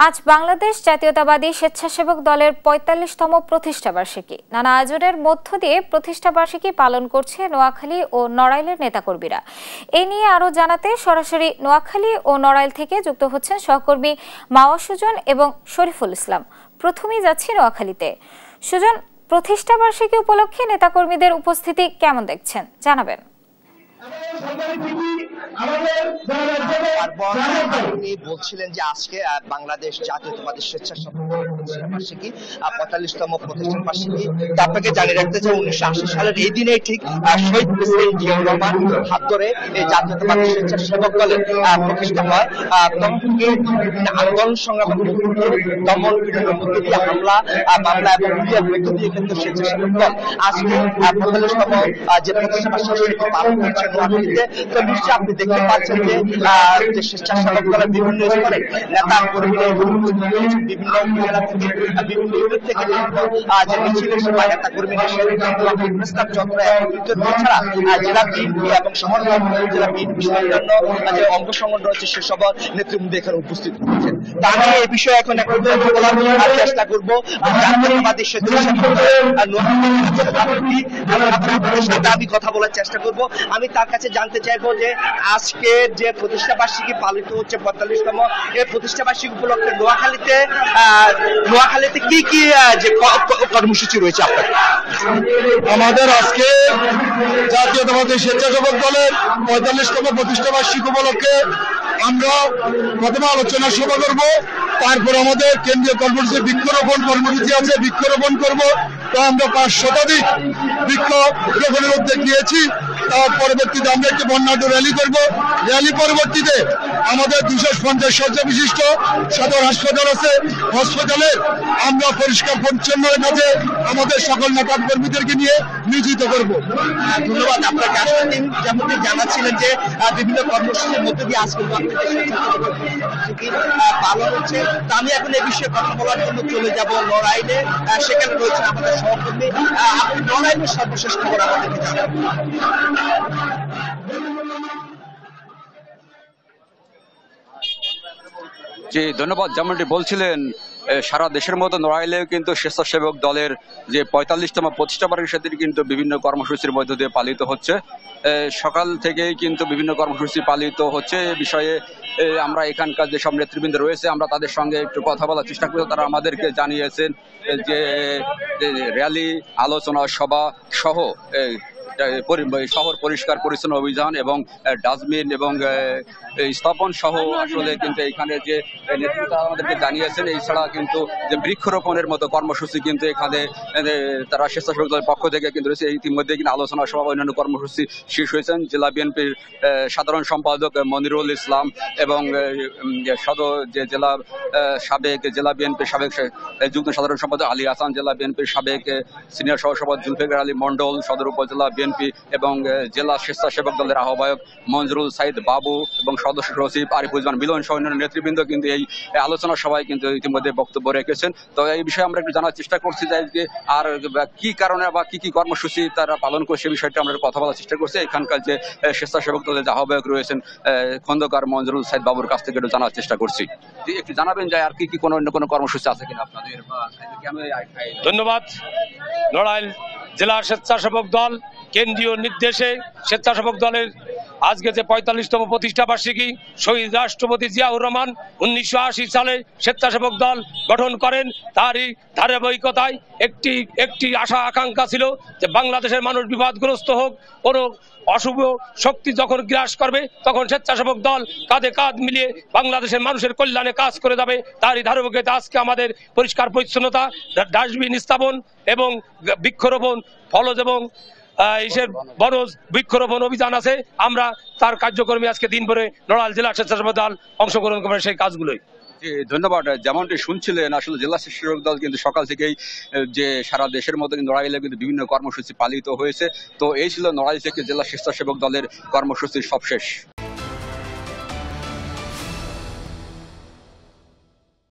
আজ বাংলাদেশ জাতীয়তাবাদী স্বেচ্ছাসেবক দলের ৪৫তম প্রতিষ্ঠাবার্ষিকী। নানা আয়োজনের মধ্য দিয়ে প্রতিষ্ঠাবার্ষিকী পালন করছে নোয়াখালী ও নড়াইলের নেতাকর্মীরা। এ নিয়ে আরও জানাতে সরাসরি নোয়াখালী ও নড়াইল থেকে যুক্ত হচ্ছেন সহকর্মী মাওয়া সুজন এবং শরীফুল ইসলাম। প্রথমেই যাচ্ছি নোয়াখালীতে। সুজন, প্রতিষ্ঠাবার্ষিকী উপলক্ষে নেতাকর্মীদের উপস্থিতি কেমন দেখছেন জানাবেন। আপনি বলছিলেন যে আজকে বাংলাদেশ জাতীয়তাবাদী স্বেচ্ছাসেবক দলের প্রতিষ্ঠাবার্ষিকী ৪৫তম প্রতিষ্ঠাবার্ষিকী। আপনাকে জানিয়ে রাখতে চাই ১৯৮০ সালের এই দিনেই ঠিক শহীদ প্রেসিডেন্ট জিয়াউর রহমান হাত ধরে এই জাতীয়তাবাদী স্বেচ্ছাসেবক দলের প্রতিষ্ঠা হয়। তখন থেকে বিভিন্ন আন্দোলন সংগ্রামের মধ্য দিয়ে দমন পীড়নের মধ্য দিয়ে হামলা মামলা এবং হুলিয়ার মধ্য দিয়ে কিন্তু স্বেচ্ছাসেবক দল আজকে ৪৫তম যে প্রতিষ্ঠাবার্ষিকী পালন করছে নোয়াখালীতে। তো নিশ্চয়ই আপনি দেখতে পাচ্ছেন যে স্বেচ্ছাসেবক দলের বিভিন্ন স্তরে নেতা কর্মীরা বিভিন্ন জেলা থেকে বিভিন্ন ইউনিট থেকে যে মিছিলের সময় নেতা কর্মীরা প্রস্তাব চন্দ্র এছাড়া জেলা বিএনপি এবং শহর জেলা বিএনপি অন্যান্য যে অঙ্গ সংগঠন রয়েছে সেসব নেতৃবৃন্দ এখানে উপস্থিত হয়েছেন। তা আমি এই বিষয়ে এখন বলার চেষ্টা করবো জাতীয়তাবাদী স্বেচ্ছাসেবক সাথে আমি কথা বলার চেষ্টা করবো। আমি তার কাছে জানতে চাইবো যে আজকে যে প্রতিষ্ঠাবার্ষিকী পালিত হচ্ছে ৪৫তম, এই প্রতিষ্ঠাবার্ষিকী উপলক্ষে নোয়াখালীতে কি কি যে কর্মসূচি রয়েছে আপনার? আমাদের আজকে জাতীয়তাবাদী স্বেচ্ছাসেবক দলের ৪৫তম প্রতিষ্ঠাবার্ষিকী উপলক্ষে আমরা প্রথমে আলোচনা সভা করব, তারপর আমাদের কেন্দ্রীয় কর্মসূচি বৃক্ষরোপণ কর্মসূচি আছে, বৃক্ষরোপণ করব। তো আমরা ৫০০ শতাধিক বৃক্ষরোপণের উদ্যোগ নিয়েছি। তার পরবর্তীতে আমরা একটি বর্ণাঢ্য র্যালি করব। র্যালি পরবর্তীতে আমাদের ২৫০ শয্যা বিশিষ্ট সদর হাসপাতাল আছে, হসপিটালে আমরা পরিষ্কার পরিচ্ছন্নের কাজে আমাদের সকল নেতা কর্মীদেরকে নিয়ে নিয়োজিত করব। ধন্যবাদ আপনাকে। আসলে যেমনটি জানাচ্ছিলেন যে বিভিন্ন কর্মসূচির মধ্যে দিয়ে আজকে পালন হচ্ছে। তা আমি এখন এই বিষয়ে কথা বলার জন্য চলে যাব নড়াইলে। সেখানে রয়েছে আমাদের সহকর্মী। আপনি নড়াইলের সর্বশেষ খবর আমাদেরকে জানাবেন। জি ধন্যবাদ। যেমনটি বলছিলেন, সারা দেশের মতো নড়াইলেও কিন্তু স্বেচ্ছাসেবক দলের যে ৪৫তম প্রতিষ্ঠাবার্ষিকী কিন্তু বিভিন্ন কর্মসূচির মধ্য দিয়ে পালিত হচ্ছে। সকাল থেকেই কিন্তু বিভিন্ন কর্মসূচি পালিত হচ্ছে। এ বিষয়ে আমরা এখানকার যেসব নেতৃবৃন্দ রয়েছে আমরা তাদের সঙ্গে একটু কথা বলার চেষ্টা করি। তারা আমাদেরকে জানিয়েছেন যে র্যালি, আলোচনা সভা সহ শহর পরিষ্কার পরিচ্ছন্ন অভিযান এবং ডাস্টবিন এবং স্থাপন সহ আসলে কিন্তু এখানে যে নেতৃত্ব আমাদেরকে জানিয়েছেন। এছাড়া কিন্তু যে বৃক্ষরোপণের মতো কর্মসূচি কিন্তু এখানে তারা স্বেচ্ছাসেবক দলের পক্ষ থেকে কিন্তু রয়েছে। ইতিমধ্যে কিন্তু আলোচনা সভা অন্যান্য কর্মসূচি শেষ হয়েছেন। জেলা বিএনপির সাধারণ সম্পাদক মনিরুল ইসলাম এবং সাবেক জেলা বিএনপির সাবেক যুগ্ম সাধারণ সম্পাদক আলী হাসান, জেলা বিএনপির সাবেক সিনিয়র সহসভাপতি জুলফিকার আলী মন্ডল, সদর উপজেলা বিএনপি এবং জেলা স্বেচ্ছাসেবক দলের আহ্বায়ক মঞ্জুরুল সাইদ বাবু এবং সদস্য সচিব আরিফুজ্জামান মিলন সহ অন্যান্য নেতৃবৃন্দ কিন্তু এই আলোচনা সভায় কিন্তু ইতিমধ্যে বক্তব্য রেখেছেন। তো এই বিষয়ে আমরা একটু জানার চেষ্টা করছি যে আর কি কারণে বা কি কর্মসূচি তারা পালন করছে সে বিষয়টা আমরা কথা বলার চেষ্টা করছি। এখানকার যে স্বেচ্ছাসেবক দলের যে আহ্বায়ক রয়েছেন খন্দকার মঞ্জুরুল সাইদ বাবুর কাছ থেকে একটু জানার চেষ্টা করছি। একটু জানাবেন যে আর কি অন্য কোনো কর্মসূচি আছে কিনা আপনাদের? ধন্যবাদ। নড়াইল জেলা স্বেচ্ছাসেবক দল কেন্দ্রীয় নির্দেশে স্বেচ্ছাসেবক দলের আজকে যে ৪৫তম প্রতিষ্ঠাবার্ষিকী, শহীদ রাষ্ট্রপতি জিয়াউর রহমান ১৯৮০ সালে স্বেচ্ছাসেবক দল গঠন করেন। তারই ধারাবাহিকতায় একটি আশা আকাঙ্ক্ষা ছিল যে বাংলাদেশের মানুষ বিপদগ্রস্ত হোক, কোনো অশুভ শক্তি যখন গ্রাস করবে তখন স্বেচ্ছাসেবক দল কাঁধে কাঁধ মিলিয়ে বাংলাদেশের মানুষের কল্যাণে কাজ করে যাবে। তারই ধারাবাহিকতা আজকে আমাদের পরিষ্কার পরিচ্ছন্নতা, ডাস্টবিন স্থাপন এবং বৃক্ষরোপণ, ফলজ এবং বনজ বৃক্ষরোপণ অভিযান আছে। আমরা তার কার্যক্রমে আজকে দিনভরে নড়াইল জেলা স্বেচ্ছাসেবক দল অংশগ্রহণ করবে সেই কাজগুলোই। ধন্যবাদ। যেমনটি শুনছিলেন, আসলে জেলা স্বেচ্ছাসেবক দল কিন্তু সকাল থেকেই যে সারা দেশের মতো নড়াইলে কিন্তু বিভিন্ন কর্মসূচি পালিত হয়েছে। তো এই ছিল নড়াইল থেকে জেলা স্বেচ্ছাসেবক দলের কর্মসূচির সবশেষ।